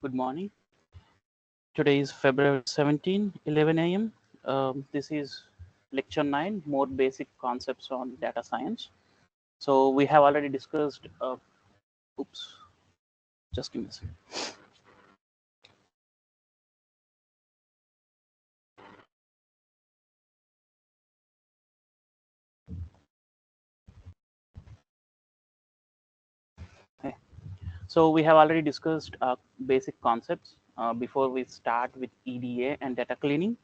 Good morning. Today is February 17, 11 a.m. This is lecture 9, more basic concepts on data science. So we have already discussed, oops, just give me a second. Okay. So we have already discussed basic concepts before we start with EDA and data cleaning.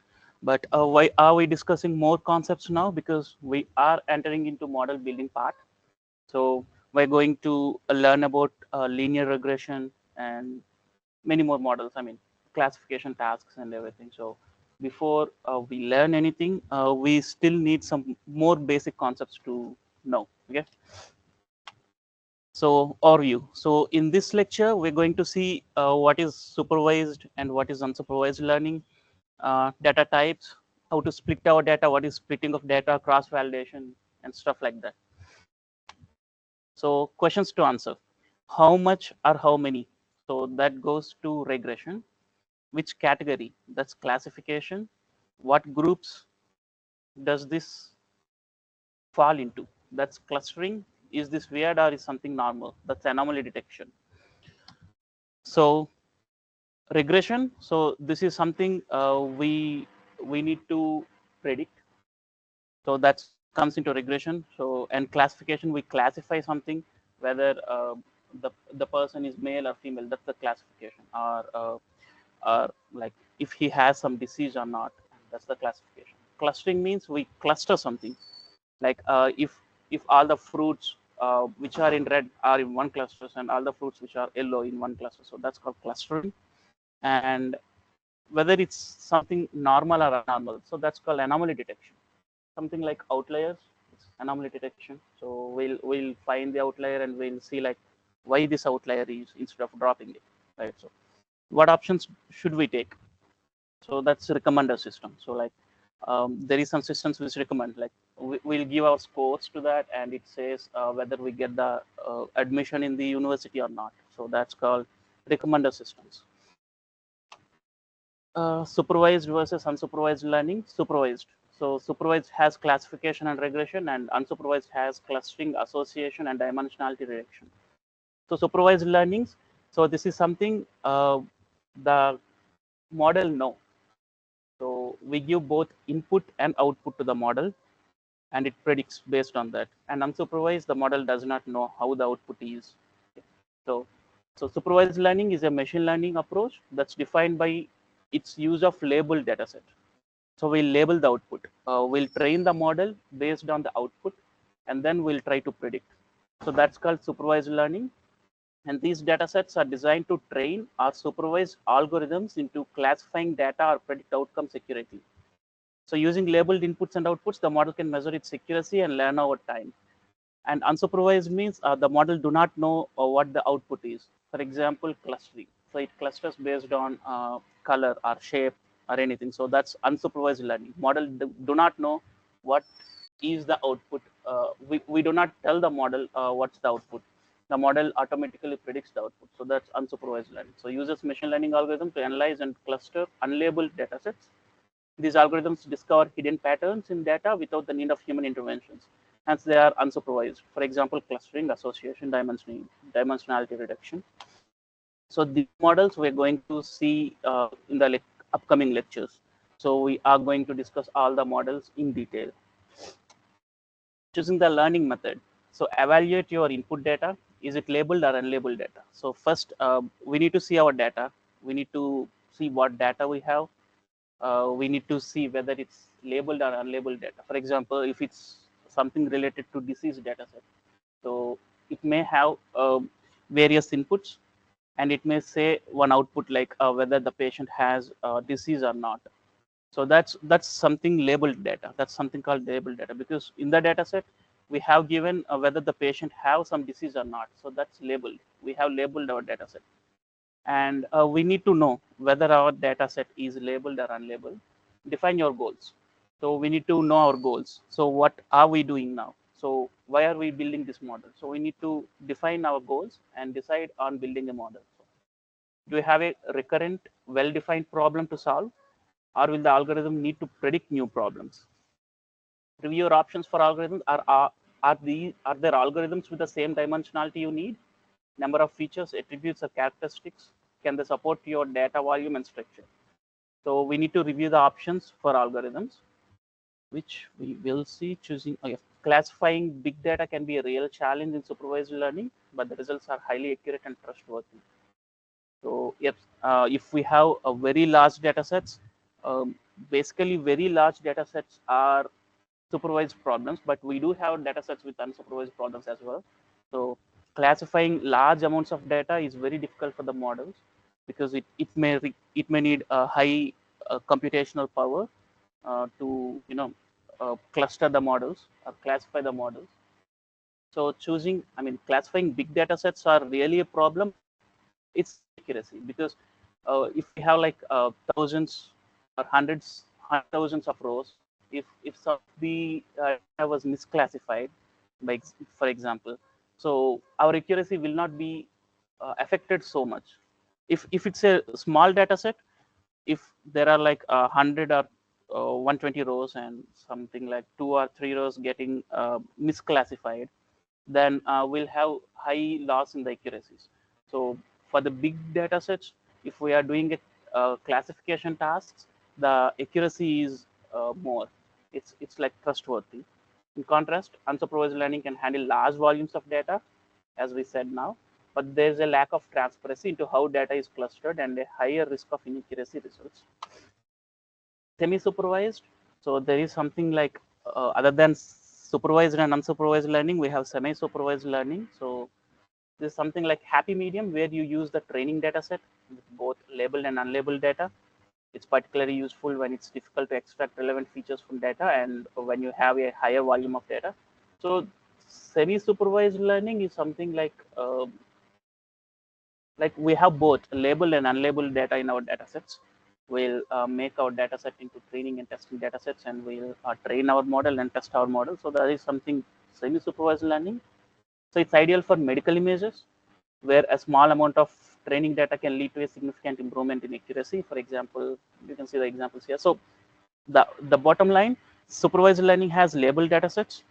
But why are we discussing more concepts now? Because we are entering into model building part. So we're going to learn about linear regression and many more models. I mean, classification tasks and everything. So before we learn anything, we still need some more basic concepts to know. Okay. So overview. So in this lecture, we're going to see what is supervised and what is unsupervised learning, data types, how to split our data, what is splitting of data, cross validation, and stuff like that. So questions to answer: how much or how many? So that goes to regression. Which category? That's classification. What groups does this fall into? That's clustering. Is this weird or is something normal? That's anomaly detection. So regression. So this is something we need to predict. So that comes into regression. So and classification, we classify something whether the person is male or female. That's the classification. Or like if he has some disease or not. That's the classification. Clustering means we cluster something. Like if all the fruits which are in red are in one cluster and all the fruits which are yellow in one cluster. So that's called clustering. And whether it's something normal or abnormal. So that's called anomaly detection. Something like outliers, it's anomaly detection. So we'll find the outlier and we'll see like why this outlier is instead of dropping it, right? So what options should we take? So that's a recommender system. So like there is some systems which recommend like we'll give our scores to that and it says whether we get the admission in the university or not. So that's called recommender systems. Supervised versus unsupervised learning. Supervised. So supervised has classification and regression, and unsupervised has clustering, association, and dimensionality reduction. So supervised learnings. So this is something the model know. So we give both input and output to the model, and it predicts based on that. And unsupervised, the model does not know how the output is. So, so supervised learning is a machine learning approach that's defined by its use of labeled dataset. So we'll label the output. We'll train the model based on the output, and then we'll try to predict. So that's called supervised learning. And these datasets are designed to train or supervise algorithms into classifying data or predict outcomes accurately. So using labeled inputs and outputs, the model can measure its accuracy and learn over time. And unsupervised means the model do not know what the output is. For example, clustering. So it clusters based on color or shape or anything. So that's unsupervised learning. Model do not know what is the output. We do not tell the model what's the output. The model automatically predicts the output. So that's unsupervised learning. So uses machine learning algorithm to analyze and cluster unlabeled datasets. These algorithms discover hidden patterns in data without the need of human interventions. Hence, they are unsupervised. For example, clustering, association, dimensionality reduction. So these models we're going to see in the upcoming lectures. So we are going to discuss all the models in detail. Choosing the learning method. So evaluate your input data. Is it labeled or unlabeled data? So first, we need to see our data. We need to see what data we have. We need to see whether it's labeled or unlabeled data. For example, if it's something related to disease data set, so it may have various inputs and it may say one output like whether the patient has disease or not. So that's something labeled data. That's something called labeled data because in the data set we have given whether the patient have some disease or not. So that's labeled. We have labeled our data set. And we need to know whether our data set is labeled or unlabeled. Define your goals. So we need to know our goals. So what are we doing now? So why are we building this model? So we need to define our goals and decide on building a model. Do we have a recurrent, well-defined problem to solve, or will the algorithm need to predict new problems? Review your options for algorithms. Are there algorithms with the same dimensionality you need? Number of features, attributes, or characteristics? Can they support your data volume and structure? So we need to review the options for algorithms, which we will see. Choosing classifying big data can be a real challenge in supervised learning, but the results are highly accurate and trustworthy. So if we have a very large data sets, basically very large data sets are supervised problems, but we do have data sets with unsupervised problems as well. So classifying large amounts of data is very difficult for the models because it may need a high computational power to cluster the models or classify the models. So classifying big data sets are really a problem. It's accuracy because if we have like thousands or thousands of rows, if some of the data was misclassified, by for example, so our accuracy will not be affected so much. If it's a small data set, if there are like 100 or 120 rows and something like 2 or 3 rows getting misclassified, then we'll have high loss in the accuracies. So for the big data sets, if we are doing a classification tasks, the accuracy is more. It's like trustworthy. In contrast, unsupervised learning can handle large volumes of data, as we said now, but there's a lack of transparency into how data is clustered and a higher risk of inaccuracy results. Semi-supervised, so there is something like other than supervised and unsupervised learning, we have semi-supervised learning. So this is something like happy medium where you use the training data set with both labeled and unlabeled data. It's particularly useful when it's difficult to extract relevant features from data and when you have a higher volume of data. So semi-supervised learning is something like we have both labeled and unlabeled data in our data sets. We'll make our data set into training and testing data sets, and we'll train our model and test our model. So that is something semi-supervised learning. So it's ideal for medical images, where a small amount of training data can lead to a significant improvement in accuracy. For example, you can see the examples here. So the bottom line, supervised learning has labeled data sets.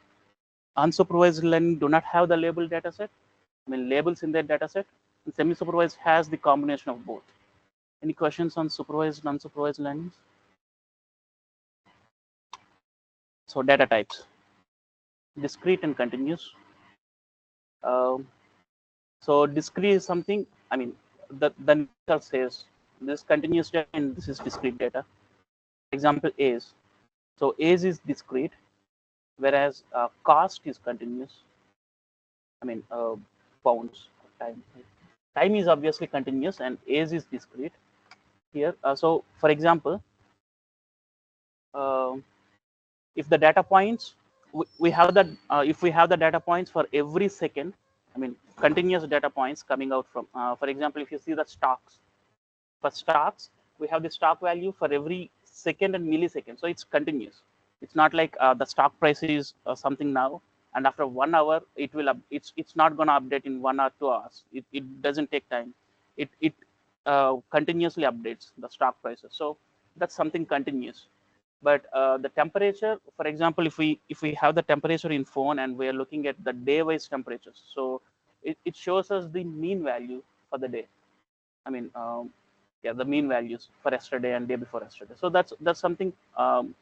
Unsupervised learning do not have the labeled data set. Labels in their data set. And semi-supervised has the combination of both. Any questions on supervised and unsupervised learnings? So data types, discrete and continuous. Um, so discrete is something, the name says this continuous data and this is discrete data. Example A's. So A's is discrete, whereas cost is continuous. Pounds, time. Time is obviously continuous and A's is discrete here. So for example, uh, if the data points we have that if we have the data points for every second, continuous data points coming out from for example, if you see the stocks, for stocks we have the stock value for every second and millisecond, so it's continuous. It's not like the stock price is something now and after 1 hour it will it's not going to update in 1 or 2 hours. It doesn't take time. It continuously updates the stock prices, so that's something continuous. But the temperature, for example, if we have the temperature in phone and we are looking at the day wise temperatures, so it shows us the mean value for the day. I mean, yeah, the mean values for yesterday and day before yesterday. So that's something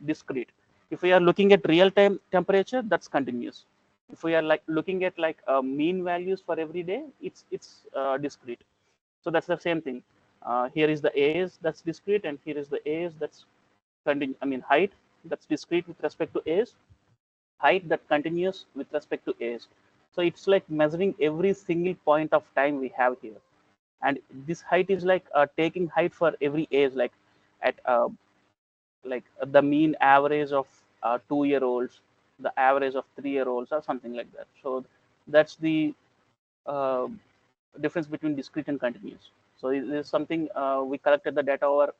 discrete. If we are looking at real time temperature, that's continuous. If we are like looking at like mean values for every day, it's discrete. So that's the same thing. Here is the A's that's discrete, and here is the A's that's height that's discrete with respect to A's, height that continues with respect to A's. So it's like measuring every single point of time we have here. And this height is like taking height for every age, like at the mean average of 2-year-olds, the average of 3-year-olds, or something like that. So that's the uh, difference between discrete and continuous. So this is something we collected the data over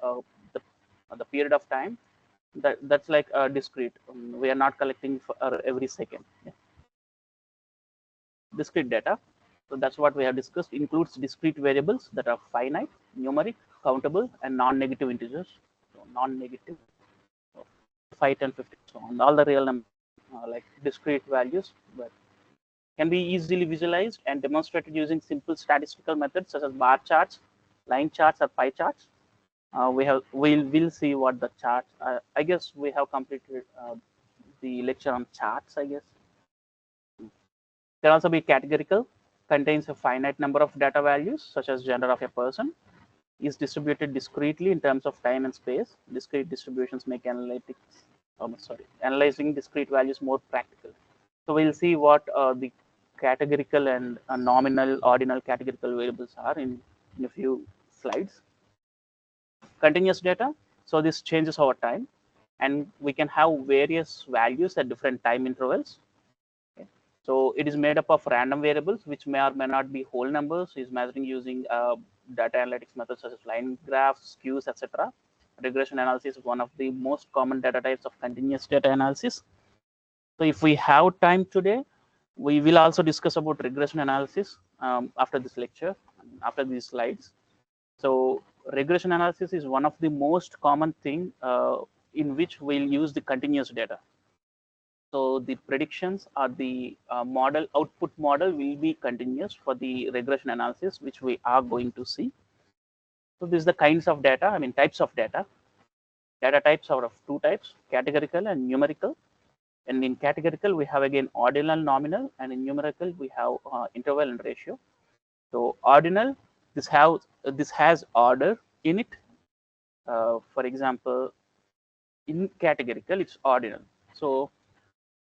the period of time. That's like discrete. We are not collecting for every second. Yeah. Discrete data. So that's what we have discussed. Includes discrete variables that are finite, numeric, countable, and non-negative integers. So non-negative, so 5, 10, 50, so on. All the real numbers like discrete values, but can be easily visualized and demonstrated using simple statistical methods such as bar charts, line charts, or pie charts. We'll see what the charts. I guess we have completed the lecture on charts. I guess can also be categorical, contains a finite number of data values such as gender of a person, is distributed discretely in terms of time and space. Discrete distributions make analyzing discrete values more practical. So we'll see what the categorical and nominal, ordinal categorical variables are in a few slides. Continuous data. So this changes over time, and we can have various values at different time intervals. Okay. So it is made up of random variables, which may or may not be whole numbers. Is measuring using data analytics methods such as line graphs, skews, etc. Regression analysis is one of the most common data types of continuous data analysis. So if we have time today, we will also discuss about regression analysis after this lecture, after these slides. So regression analysis is one of the most common thing in which we'll use the continuous data. So the predictions or the model output model will be continuous for the regression analysis, which we are going to see. So this is the kinds of data, I mean types of data. Data types are of two types, categorical and numerical. And in categorical, we have again ordinal, nominal, and in numerical, we have interval and ratio. So ordinal, this has order in it. For example, in categorical, it's ordinal. So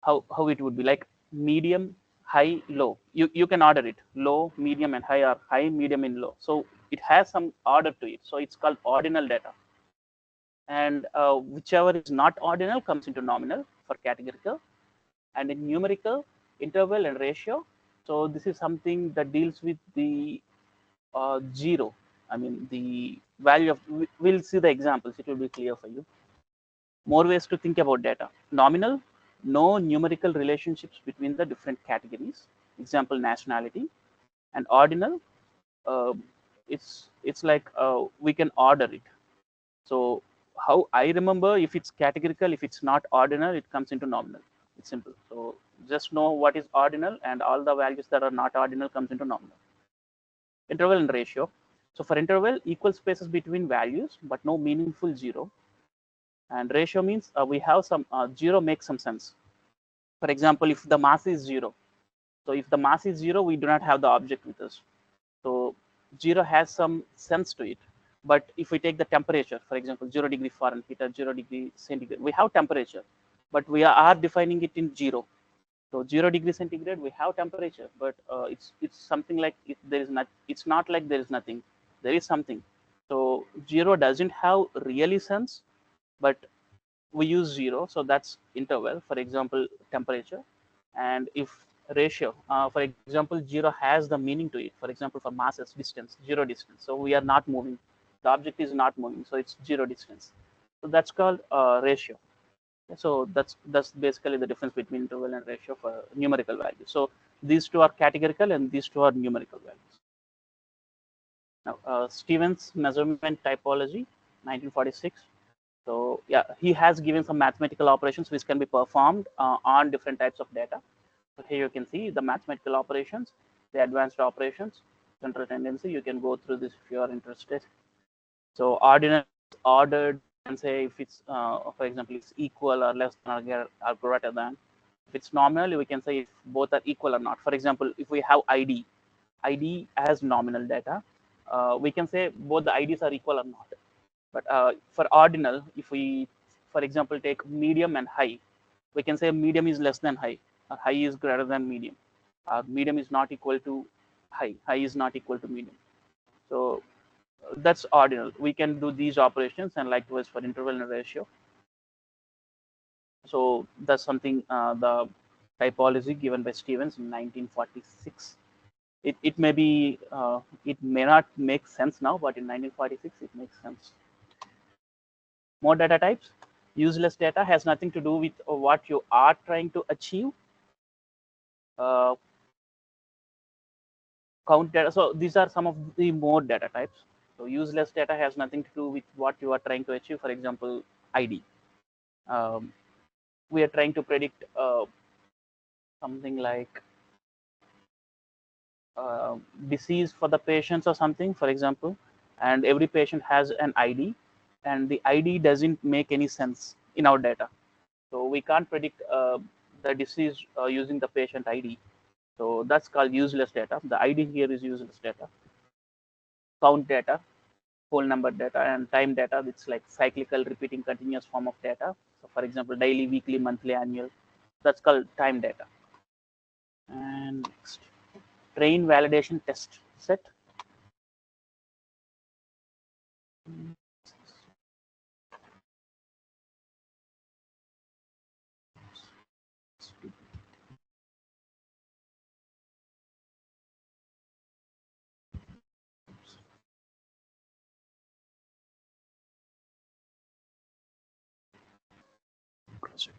how it would be like medium, high, low. You can order it low, medium, and high, or high, medium, and low. So it has some order to it. So it's called ordinal data. And whichever is not ordinal comes into nominal for categorical. And in numerical, interval and ratio. So this is something that deals with the zero. I mean the value of. We'll see the examples. It will be clear for you. More ways to think about data. Nominal, no numerical relationships between the different categories. Example, nationality. And ordinal, uh, it's like we can order it. So how I remember, if it's categorical, if it's not ordinal, it comes into nominal. It's simple. So just know what is ordinal, and all the values that are not ordinal comes into nominal. Interval and ratio. So for interval, equal spaces between values, but no meaningful zero. And ratio means we have some zero makes some sense. For example, if the mass is zero, so if the mass is zero, we do not have the object with us. So zero has some sense to it. But if we take the temperature, for example, 0 degree Fahrenheit or 0 degree centigrade, we have temperature, but we are defining it in zero. So 0 degree centigrade, we have temperature, but it's something like there is not. It's not like there is nothing. There is something. So zero doesn't have really sense, but we use zero, so that's interval. For example, temperature. And if ratio, for example, zero has the meaning to it. For example, for masses, distance, zero distance. So we are not moving. The object is not moving, so it's zero distance. So that's called ratio. So that's basically the difference between interval and ratio for numerical values. So these two are categorical and these two are numerical values. Now, Stevens measurement typology, 1946. So yeah, he has given some mathematical operations which can be performed on different types of data. So here you can see the mathematical operations, the advanced operations, central tendency. You can go through this if you are interested. So ordinal, ordered, and say if it's, for example, it's equal or less than or greater than. If it's nominal, we can say if both are equal or not. For example, if we have ID as nominal data, we can say both the IDs are equal or not. But for ordinal, if we, for example, take medium and high, we can say medium is less than high, or high is greater than medium, or medium is not equal to high, high is not equal to medium. So that's ordinal. We can do these operations, and likewise for interval and ratio. So that's something, the typology given by Stevens in 1946. It may be, it may not make sense now, but in 1946 it makes sense. More data types. Useless data has nothing to do with what you are trying to achieve. count data. So these are some of the more data types. So useless data has nothing to do with what you are trying to achieve. For example, ID. Um, we are trying to predict something like uh, disease for the patients or something, for example, and every patient has an ID, and the ID doesn't make any sense in our data. So we can't predict the disease using the patient ID. So that's called useless data. The ID here is useless data. Count data, whole number data, and time data. It's like cyclical, repeating, continuous form of data. So for example, daily, weekly, monthly, annual. That's called time data. And next, train validation test set. Project.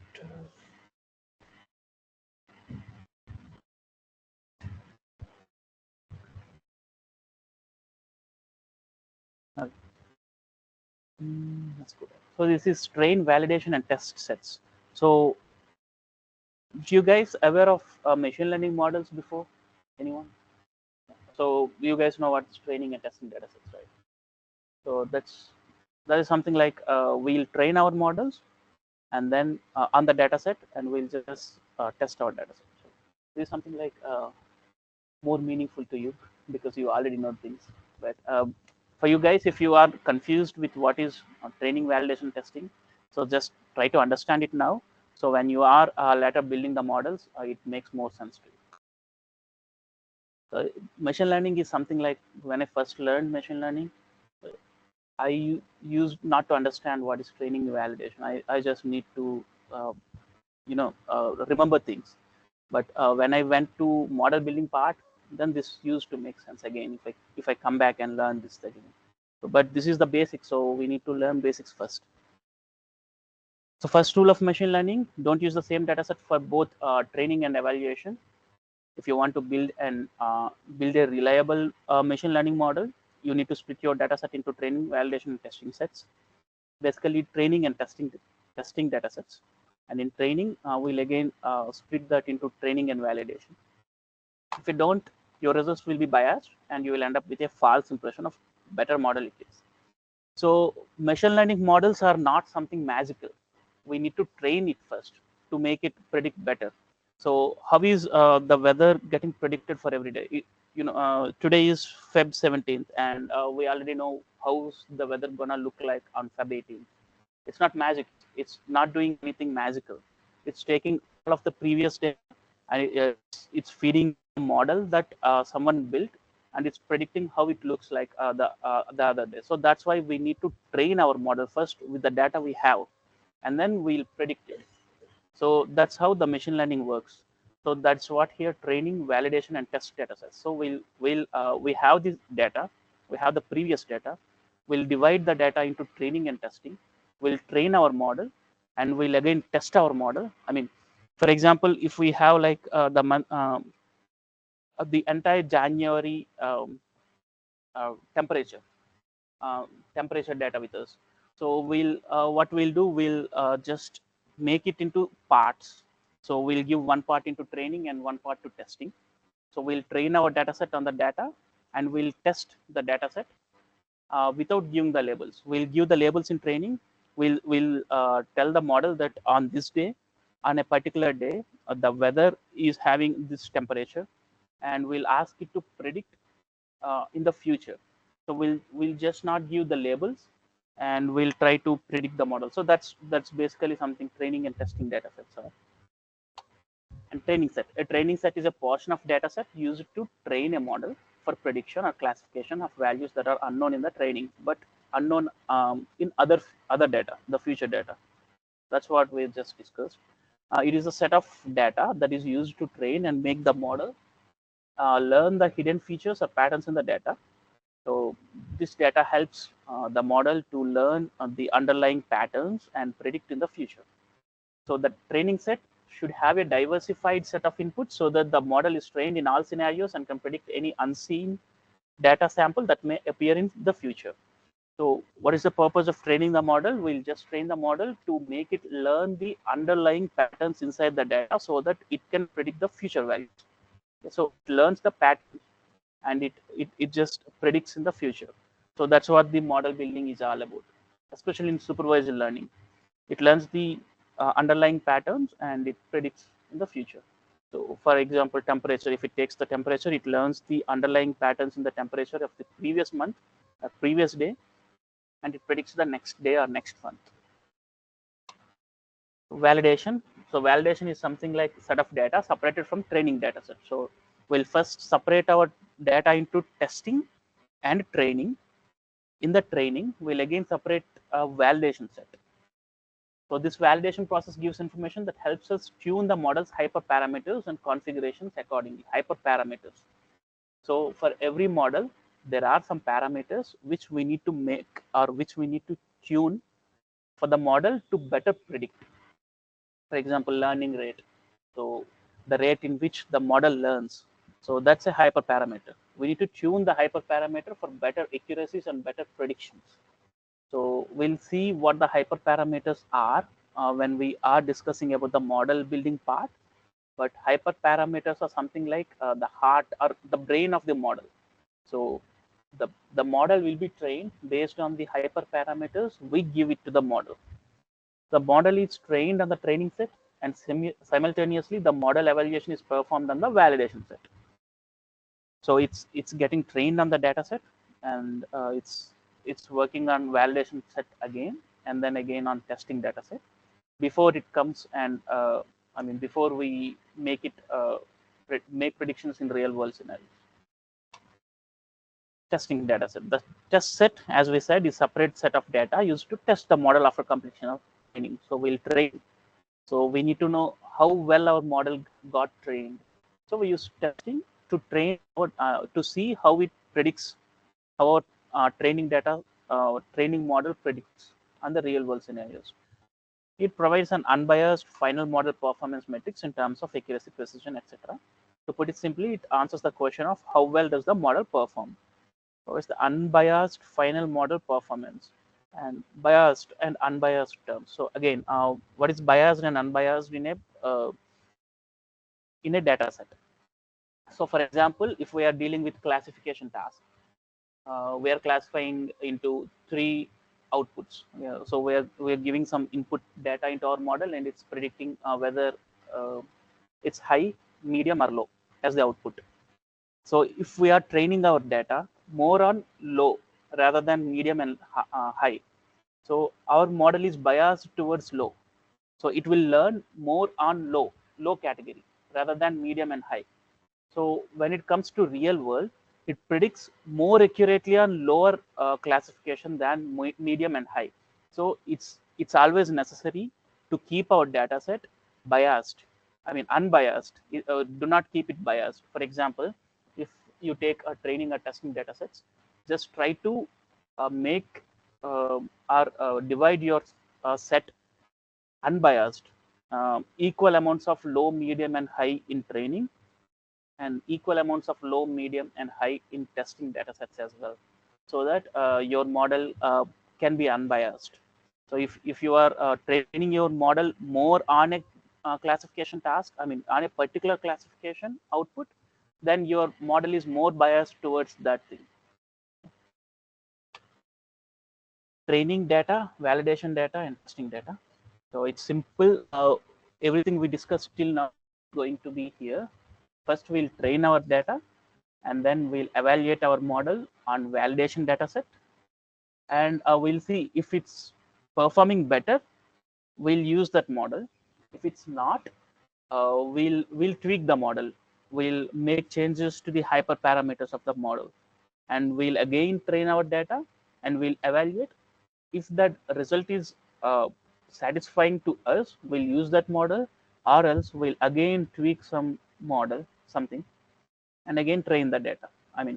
That's good. So this is train validation and test sets. So you guys aware of machine learning models before? Anyone? So you guys know what's training and testing data sets, right? So that is something like we'll train our models and then on the data set, and we'll just test our data set. So this is something like more meaningful to you because you already know things. But for you guys, if you are confused with what is training, validation, testing, so just try to understand it now. So when you are later building the models, it makes more sense to you. So machine learning is something like when I first learned machine learning, I used not to understand what is training and validation. I just need to remember things. But when I went to model building part, then this used to make sense again if I come back and learn this again. So, but this is the basics, so we need to learn basics first. So first rule of machine learning: don't use the same data set for both training and evaluation. If you want to build a reliable machine learning model, you need to split your data set into training, validation, and testing sets. Basically, training and testing data sets. And in training, we'll again split that into training and validation. If you don't, your results will be biased and you will end up with a false impression of better model it is. So machine learning models are not something magical. We need to train it first to make it predict better. So how is the weather getting predicted for every day? Today is Feb 17th, and we already know how's the weather gonna look like on Feb 18th. It's not magic. It's not doing anything magical. It's taking all of the previous data and it's feeding a model that someone built, and it's predicting how it looks like the other day. So that's why we need to train our model first with the data we have, and then we'll predict it. So that's how the machine learning works. So that's what here training, validation, and test data sets. So we have this data, we have the previous data. We'll divide the data into training and testing. We'll train our model, and we'll again test our model. I mean, for example, if we have like the month, the entire January temperature, temperature data with us. So what we'll do, we'll just make it into parts. So we'll give one part into training and one part to testing. So we'll train our data set on the data, and we'll test the data set without giving the labels. We'll give the labels in training. We'll tell the model that on this day, on a particular day, the weather is having this temperature, and we'll ask it to predict in the future. So we'll just not give the labels, and we'll try to predict the model. So that's basically something training and testing data sets are. And training set. A training set is a portion of data set used to train a model for prediction or classification of values that are unknown in the training, but unknown in other data, the future data. That's what we just discussed. It is a set of data that is used to train and make the model learn the hidden features or patterns in the data. So this data helps the model to learn the underlying patterns and predict in the future. So the training set should have a diversified set of inputs so that the model is trained in all scenarios and can predict any unseen data sample that may appear in the future. So what is the purpose of training the model? We'll just train the model to make it learn the underlying patterns inside the data so that it can predict the future values. So it learns the pattern and it just predicts in the future. So that's what the model building is all about, especially in supervised learning. It learns the underlying patterns and it predicts in the future. So for example, temperature, if it takes the temperature, it learns the underlying patterns in the temperature of the previous month, previous day, and it predicts the next day or next month. Validation. So validation is something like set of data separated from training data set. So we'll first separate our data into testing and training. In the training, we'll again separate a validation set. So this validation process gives information that helps us tune the model's hyperparameters and configurations accordingly. Hyperparameters. So for every model, there are some parameters which we need to make or which we need to tune for the model to better predict. For example, learning rate. So the rate in which the model learns. So that's a hyperparameter. We need to tune the hyperparameter for better accuracies and better predictions. So we'll see what the hyperparameters are when we are discussing about the model building part. But hyperparameters are something like the heart or the brain of the model. So the model will be trained based on the hyperparameters we give it to the model. The model is trained on the training set, and simultaneously the model evaluation is performed on the validation set. So it's getting trained on the data set, and it's working on validation set again, and then again on testing data set before it comes and before we make it make predictions in real world scenarios. Testing data set. The test set, as we said, is separate set of data used to test the model after completion of training. So we'll train. So we need to know how well our model got trained. So we use testing to train to see how it predicts, how our training data, training model predicts on the real world scenarios. It provides an unbiased final model performance metrics in terms of accuracy, precision, etc. To put it simply, it answers the question of how well does the model perform. So it's the unbiased final model performance, and biased and unbiased terms. So again, what is biased and unbiased in a data set? So for example, if we are dealing with classification tasks, we are classifying into 3 outputs. Yeah, so we're giving some input data into our model, and it's predicting whether it's high, medium, or low as the output. So if we are training our data more on low rather than medium and high, so our model is biased towards low. So it will learn more on low category rather than medium and high. So when it comes to real world, it predicts more accurately on lower classification than medium and high. So it's always necessary to keep our data set biased. I mean unbiased. Do not keep it biased. For example, if you take a training or testing data sets, just try to make or divide your set unbiased, equal amounts of low, medium, and high in training, and equal amounts of low, medium, and high in testing data sets as well, so that your model can be unbiased. So if you are training your model more on a classification task, on a particular classification output, then your model is more biased towards that thing. Training data, validation data, and testing data. So it's simple. Everything we discussed till now is going to be here. First, we'll train our data, and then we'll evaluate our model on validation data set, and we'll see if it's performing better. We'll use that model. If it's not, we'll tweak the model. We'll make changes to the hyperparameters of the model, and we'll again train our data, and we'll evaluate. If that result is satisfying to us, we'll use that model, or else we'll again tweak some model, something, and again train the data.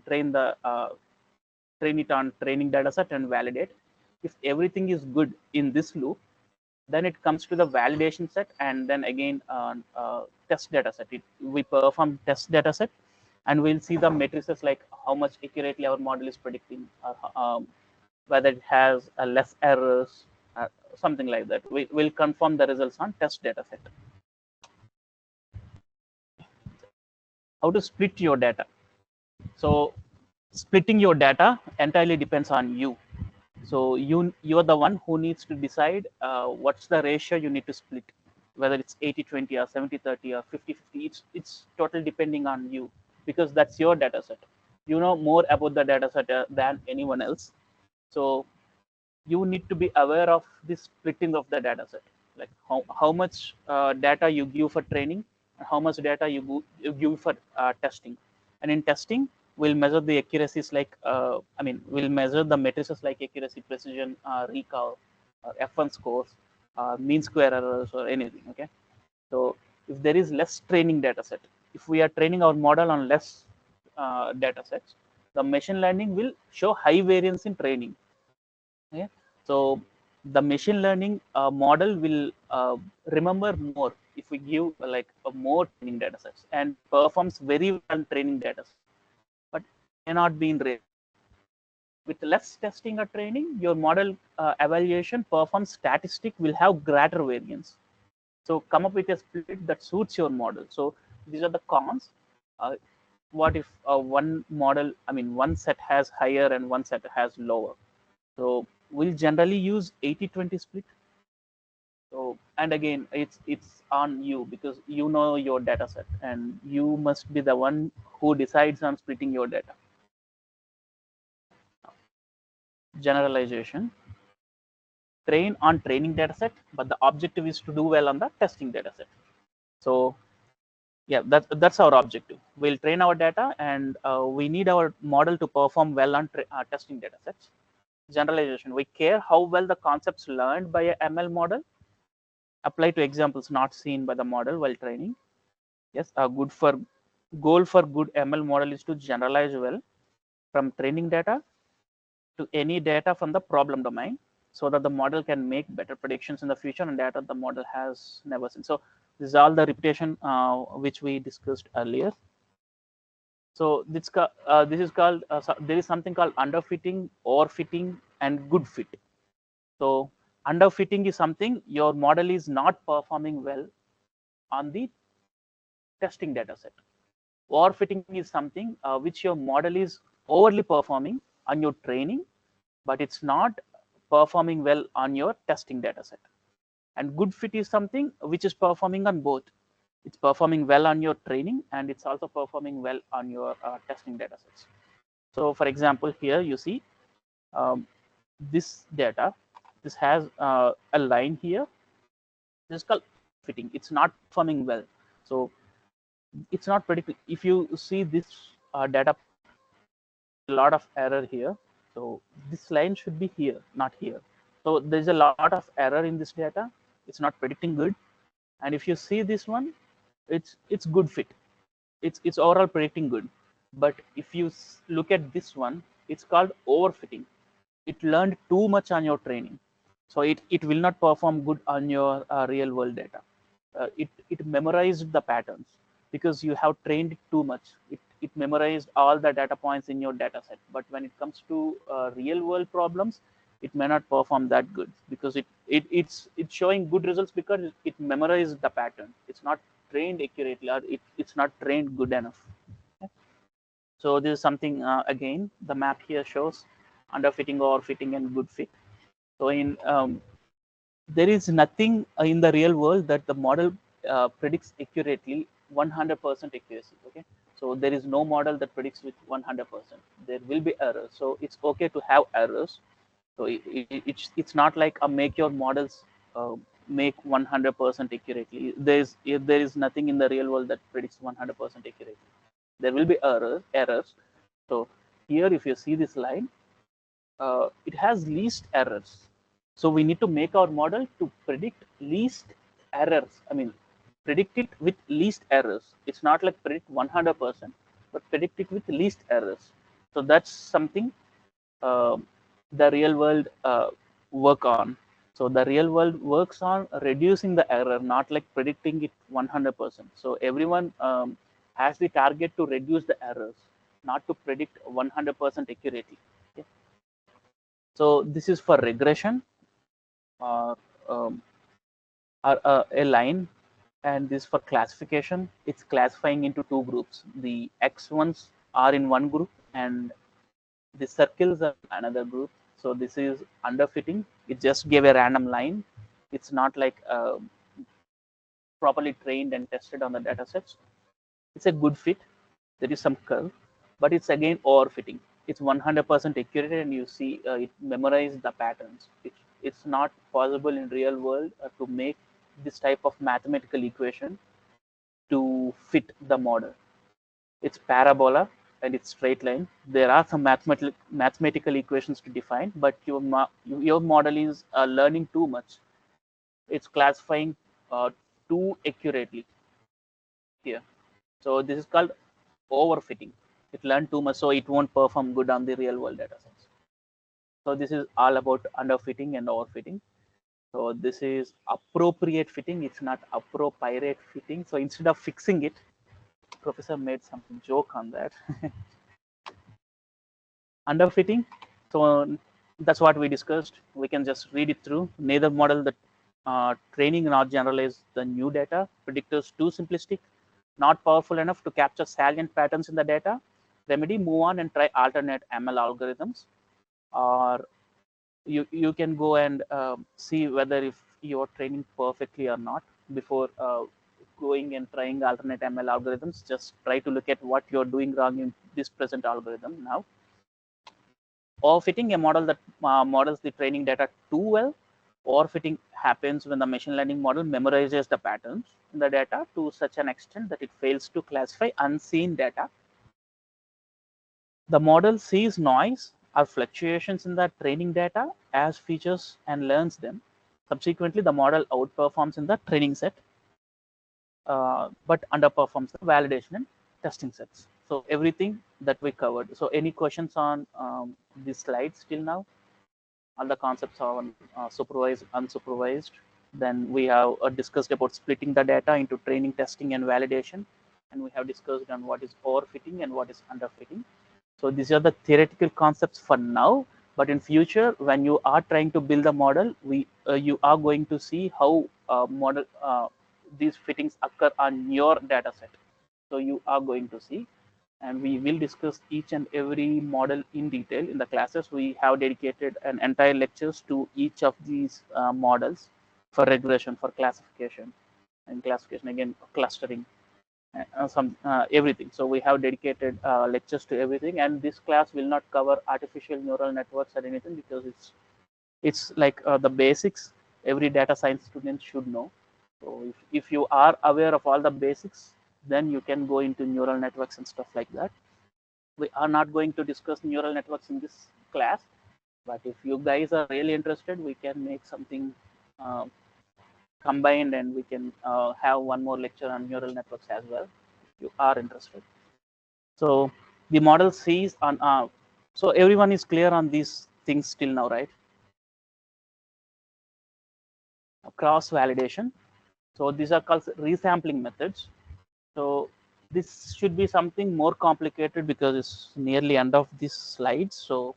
Train it on training data set and validate. If everything is good in this loop, Then it comes to the validation set, and then again test data set. We perform test data set, and we'll see the matrices like how much accurately our model is predicting, or whether it has less errors, something like that. We'll confirm the results on test data set. How to split your data? So splitting your data entirely depends on you. So you're the one who needs to decide what's the ratio you need to split, whether it's 80-20 or 70-30 or 50-50. It's totally depending on you, because that's your data set. You know more about the data set than anyone else. So you need to be aware of the splitting of the data set, like how much data you give for training and how much data you give for testing. And in testing, we'll measure the accuracies like we'll measure the matrices like accuracy, precision, recall, F1 scores, mean square errors, or anything. Okay, so if there is less training data set, if we are training our model on less data sets, the machine learning will show high variance in training. Okay, so the machine learning model will remember more if we give like a more training data sets, and performs very well on training data sets, but cannot be in real. With less testing or training, your model evaluation performance statistic will have greater variance. So come up with a split that suits your model. So these are the cons. Uh, what if one set has higher and one set has lower? So we'll generally use 80-20 split. So, and again, it's on you, because you know your data set and you must be the one who decides on splitting your data. Generalization: train on training data set, but the objective is to do well on the testing data set. So yeah, that's our objective. We'll train our data, and we need our model to perform well on testing data sets. Generalization: we care how well the concepts learned by a ML model apply to examples not seen by the model while training. Yes, a goal for good ML model is to generalize well from training data to any data from the problem domain, so that the model can make better predictions in the future and data the model has never seen. So this is all the repetition which we discussed earlier. So this is called there is something called underfitting, overfitting, and good fit. So underfitting is something your model is not performing well on the testing data set. Overfitting is something which your model is overly performing on your training, but it's not performing well on your testing data set. And good fit is something which is performing on both. It's performing well on your training, and it's also performing well on your testing data sets. So for example, here you see um, this data, this has a line here. This is called fitting. It's not performing well. So it's not predicting. If you see this data, a lot of error here. So this line should be here, not here. So there's a lot of error in this data. It's not predicting good. And if you see this one, it's good fit. It's overall predicting good. But if you look at this one, it's called overfitting. It learned too much on your training, so it will not perform good on your real world data. It memorized the patterns because you have trained it too much. It memorized all the data points in your data set, but when it comes to real world problems, it may not perform that good, because it's showing good results because it memorized the pattern. It's not trained accurately, or it's not trained good enough. Okay. So this is something, again, the map here shows underfitting, overfitting, and good fit. So in there is nothing in the real world that the model predicts accurately 100% accuracy. Okay, so there is no model that predicts with 100%. There will be errors, so it's okay to have errors. So it's not like a make your models make 100% accurately. There is nothing in the real world that predicts 100% accurately. There will be errors. So here, if you see this line, it has least errors. So we need to make our model to predict least errors. Predict it with least errors. It's not like predict 100%, but predict it with least errors. So that's something the real world work on. So the real world works on reducing the error, not like predicting it 100%. So everyone has the target to reduce the errors, not to predict 100% accurately. Okay? So this is for regression or, um, a line, and this for classification. It's classifying into two groups. The X ones are in one group and the circles are another group. So this is underfitting. It just gave a random line. It's not like properly trained and tested on the data sets. It's a good fit. There is some curve, but it's again overfitting. It's 100% accurate, and you see it memorize the patterns. It's not possible in real world to make this type of mathematical equation to fit the model. It's parabola and it's straight line. There are some mathematical equations to define, but your model is learning too much. It's classifying too accurately here. So this is called overfitting. It learned too much, so it won't perform good on the real world data sets. So this is all about underfitting and overfitting. So this is appropriate fitting. It's not appropriate fitting. So instead of fixing it, professor made some joke on that. Underfitting. So that's what we discussed. We can just read it through. Neither model, the training nor generalize the new data. Predictors too simplistic, not powerful enough to capture salient patterns in the data. Remedy, move on and try alternate ML algorithms. Or you can go and see whether if you're training perfectly or not before going and trying alternate ML algorithms. Just try to look at what you're doing wrong in this present algorithm now. Or fitting, a model that models the training data too well. Or fitting happens when the machine learning model memorizes the patterns in the data to such an extent that it fails to classify unseen data. The model sees noise or fluctuations in the training data as features and learns them. Subsequently, the model outperforms in the training set, but underperforms the validation and testing sets. So everything that we covered. So any questions on these slides till now? All the concepts are on supervised, unsupervised. Then we have discussed about splitting the data into training, testing, and validation. And we have discussed on what is overfitting and what is underfitting. So these are the theoretical concepts for now. But in future, when you are trying to build a model, you are going to see how model these fittings occur on your data set. So you are going to see, and we will discuss each and every model in detail in the classes. We have dedicated an entire lectures to each of these models for regression, for classification, and classification again, clustering, everything. So we have dedicated lectures to everything, and this class will not cover artificial neural networks or anything because it's like the basics every data science student should know. So if you are aware of all the basics, then you can go into neural networks and stuff like that. We are not going to discuss neural networks in this class, but if you guys are really interested, we can make something uh, combined, and we can have one more lecture on neural networks as well if you are interested. So the model sees on so everyone is clear on these things till now, right? Cross validation. So these are called resampling methods. So this should be something more complicated because it's nearly end of this slide. So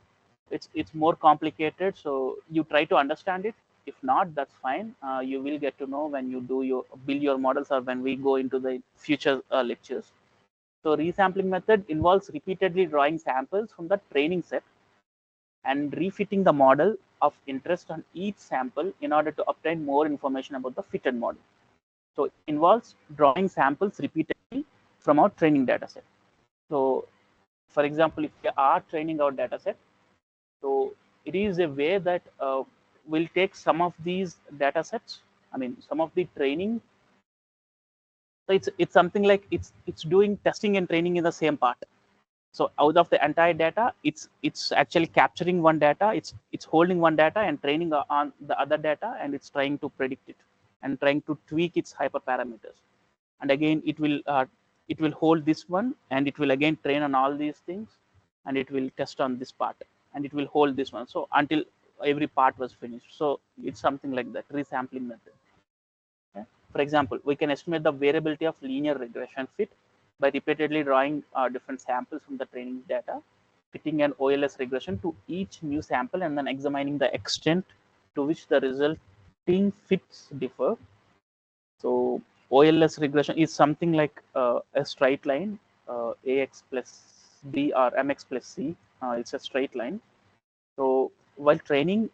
it's more complicated. So you try to understand it. If not, that's fine. You will get to know when you do your build your models or when we go into the future lectures. So resampling method involves repeatedly drawing samples from the training set and refitting the model of interest on each sample in order to obtain more information about the fitted model. So it involves drawing samples repeatedly from our training data set. So for example, if we are training our data set, so it is a way that we'll take some of these data sets, I mean, some of the training. So it's something like it's doing testing and training in the same part. So out of the entire data, it's actually capturing one data, it's holding one data and training on the other data, and it's trying to predict it and trying to tweak its hyperparameters. And again, it will hold this one, and it will again train on all these things, and it will test on this part, and it will hold this one. So until every part was finished. So it's something like that, resampling method. Okay? For example, we can estimate the variability of linear regression fit by repeatedly drawing different samples from the training data, fitting an OLS regression to each new sample, and then examining the extent to which the resulting fits differ. So OLS regression is something like a straight line, AX plus B or MX plus C. It's a straight line. So while training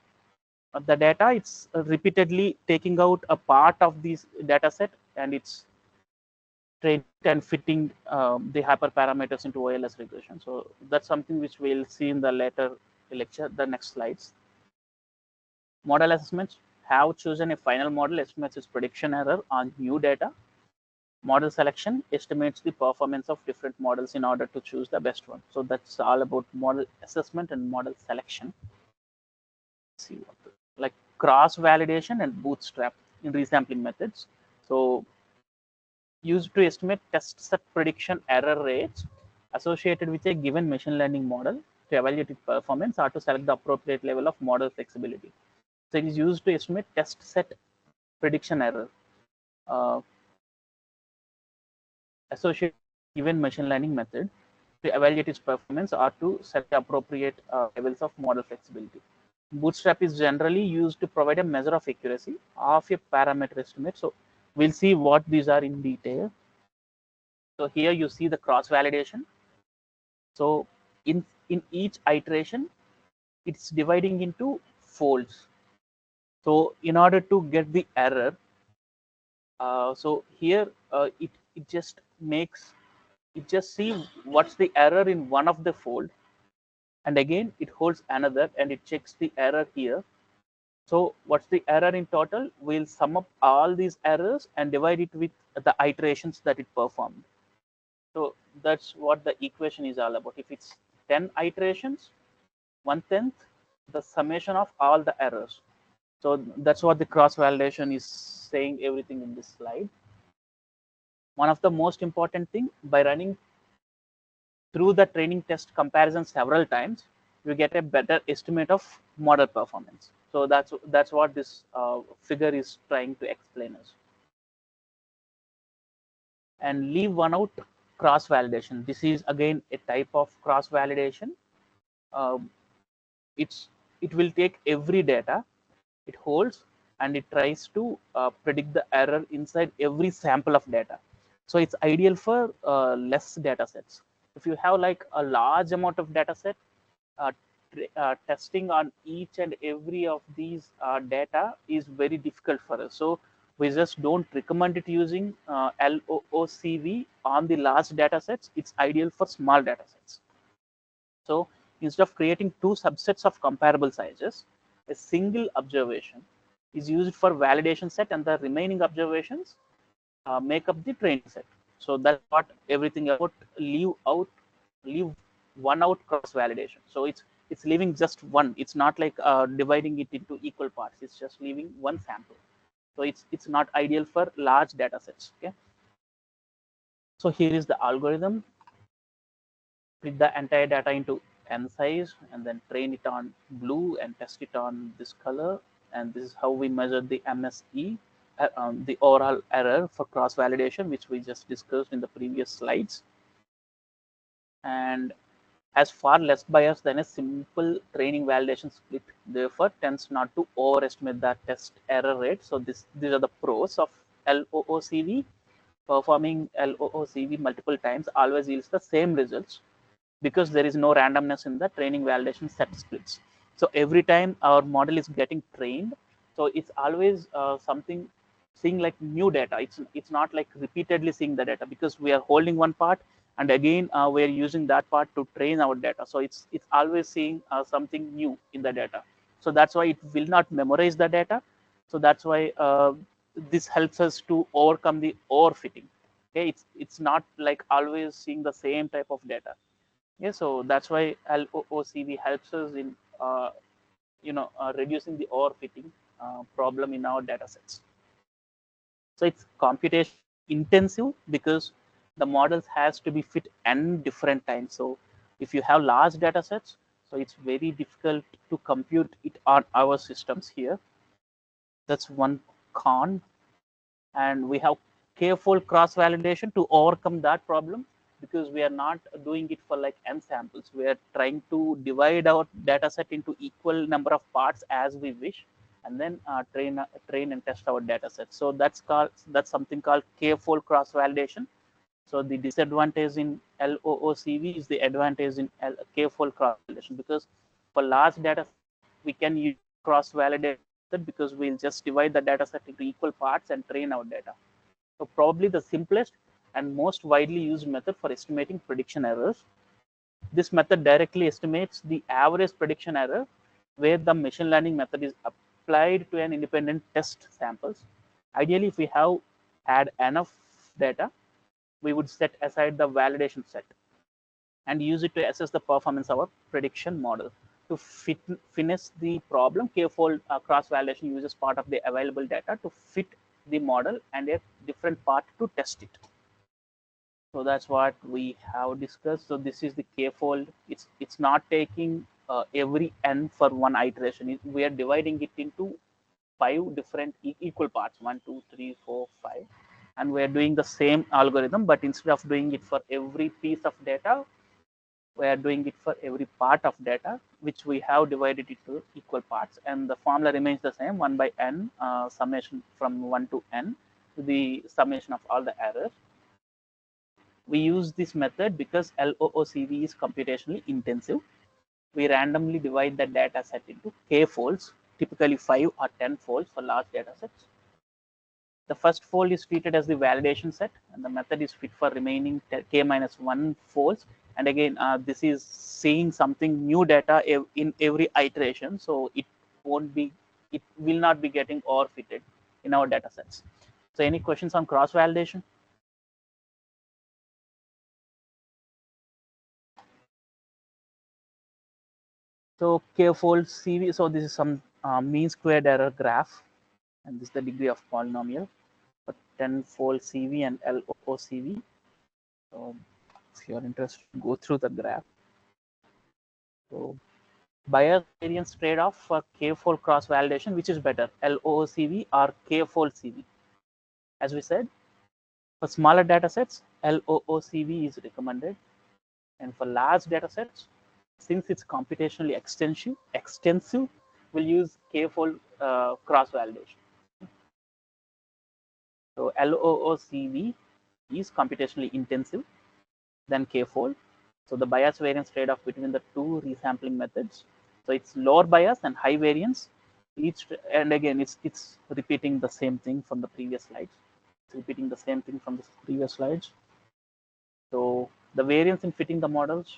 the data, it's repeatedly taking out a part of this data set and it's training and fitting the hyperparameters into OLS regression. So that's something which we'll see in the later lecture, the next slides. Model assessments have chosen a final model estimates its prediction error on new data. Model selection estimates the performance of different models in order to choose the best one. So that's all about model assessment and model selection. Let's see what like cross validation and bootstrap in resampling methods. So used to estimate test set prediction error rates associated with a given machine learning model to evaluate its performance or to select the appropriate level of model flexibility. So it is used to estimate test set prediction error associated with given machine learning method to evaluate its performance or to set the appropriate levels of model flexibility. Bootstrap is generally used to provide a measure of accuracy of a parameter estimate. So we'll see what these are in detail. So here you see the cross validation. So in each iteration, it's dividing into folds. So in order to get the error, so here it just makes it just see what's the error in one of the fold, and again it holds another and it checks the error here. So what's the error in total? We'll sum up all these errors and divide it with the iterations that it performed. So that's what the equation is all about. If it's 10 iterations, 1/10 the summation of all the errors. So that's what the cross validation is saying everything in this slide. One of the most important thing, by running through the training test comparison several times, you get a better estimate of model performance. So that's what this figure is trying to explain us. And leave one out, cross validation. This is again a type of cross validation. Um, it will take every data it holds and it tries to predict the error inside every sample of data. So it's ideal for less data sets. If you have like a large amount of data set, uh, testing on each and every of these data is very difficult for us. So we just don't recommend it using LOOCV on the large data sets. It's ideal for small data sets. So instead of creating two subsets of comparable sizes, a single observation is used for validation set and the remaining observations make up the training set. So that's what everything about leave one out cross validation. So it's leaving just one. It's not like dividing it into equal parts. It's just leaving one sample. So it's not ideal for large data sets. Okay. So here is the algorithm. Split the entire data into n size and then train it on blue and test it on this color. And this is how we measure the MSE, the overall error for cross validation, which we just discussed in the previous slides. And has far less bias than a simple training validation split, therefore tends not to overestimate the test error rate. So these are the pros of LOOCV. Performing LOOCV multiple times always yields the same results because there is no randomness in the training validation set splits. So every time our model is getting trained, so it's always something seeing like new data. It's not like repeatedly seeing the data because we are holding one part and again we are using that part to train our data. So it's always seeing something new in the data. So that's why it will not memorize the data. So that's why this helps us to overcome the overfitting. Okay, it's not like always seeing the same type of data. Yeah, so that's why LOOCV helps us in reducing the overfitting problem in our data sets. So it's computation intensive because the models has to be fit n different times. So if you have large data sets, So it's very difficult to compute it on our systems here. That's one con. And we have careful cross validation to overcome that problem, because we are not doing it for like n samples. We are trying to divide our data set into equal number of parts as we wish, and then train and test our data set. So that's something called careful cross validation. So the disadvantage in LOOCV is the advantage in careful cross validation, because for large data we can use cross validation because we'll just divide the data set into equal parts and train our data. So probably the simplest and most widely used method for estimating prediction errors. This method directly estimates the average prediction error where the machine learning method is applied to an independent test samples. Ideally, if we have had enough data, we would set aside the validation set and use it to assess the performance of our prediction model. To finish the problem, careful cross-validation uses part of the available data to fit the model and a different part to test it. So that's what we have discussed. So this is the k-fold. It's not taking every n for one iteration. We are dividing it into 5 different equal parts, 1, 2, 3, 4, 5, and we are doing the same algorithm, but instead of doing it for every piece of data, we are doing it for every part of data, which we have divided into equal parts, and the formula remains the same: 1 by n, summation from 1 to n, the summation of all the errors. We use this method because LOOCV is computationally intensive. We randomly divide the data set into k folds, typically 5 or 10 folds for large data sets. The first fold is treated as the validation set, and the method is fit for remaining k minus 1 folds. And again, this is seeing something new data in every iteration, so it will not be getting overfitted in our data sets. So any questions on cross validation? So k-fold CV, so this is some mean squared error graph, and this is the degree of polynomial for 10-fold CV and LOOCV. So if you are interested, go through the graph. So bias variance trade-off for k-fold cross validation, which is better, LOOCV or k-fold CV? As we said, for smaller data sets, LOOCV is recommended, and for large data sets, since it's computationally extensive, we'll use k-fold cross validation. So LOOCV is computationally intensive than k-fold. So the bias variance trade-off between the two resampling methods. So it's lower bias and high variance. And again, it's repeating the same thing from the previous slides. It's repeating the same thing from the previous slides. So the variance in fitting the models,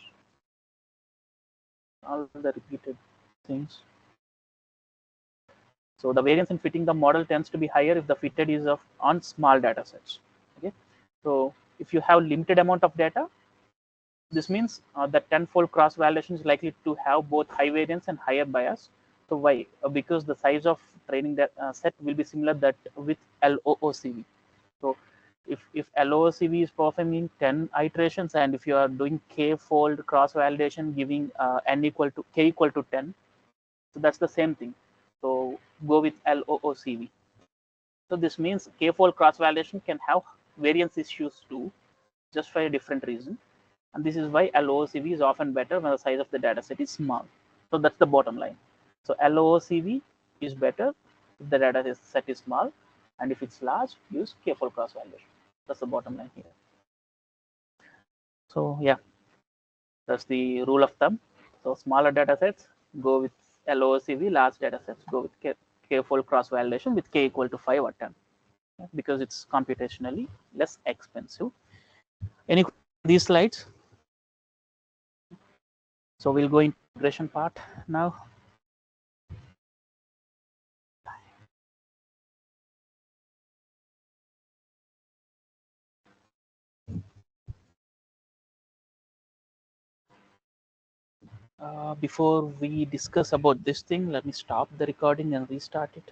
all the repeated things. So the variance in fitting the model tends to be higher if the fitted is on small data sets. Okay. So if you have limited amount of data, this means that 10-fold cross validation is likely to have both high variance and higher bias. So why? Because the size of training that set will be similar that with LOOCV. So if LOOCV is performing 10 iterations, and if you are doing k-fold cross validation giving n equal to k equal to 10, so that's the same thing. So go with LOOCV. So this means k-fold cross validation can have variance issues too, just for a different reason. And this is why LOOCV is often better when the size of the data set is small. So that's the bottom line. So LOOCV is better if the data set is small, and if it's large, use k-fold cross validation. That's the bottom line here. So yeah, that's the rule of thumb. So smaller data sets, go with LOOCV. Large data sets, go with k-fold cross validation with k equal to 5 or 10, because it's computationally less expensive. Any these slides? So we'll go into regression part now. Before we discuss about this thing, let me stop the recording and restart it.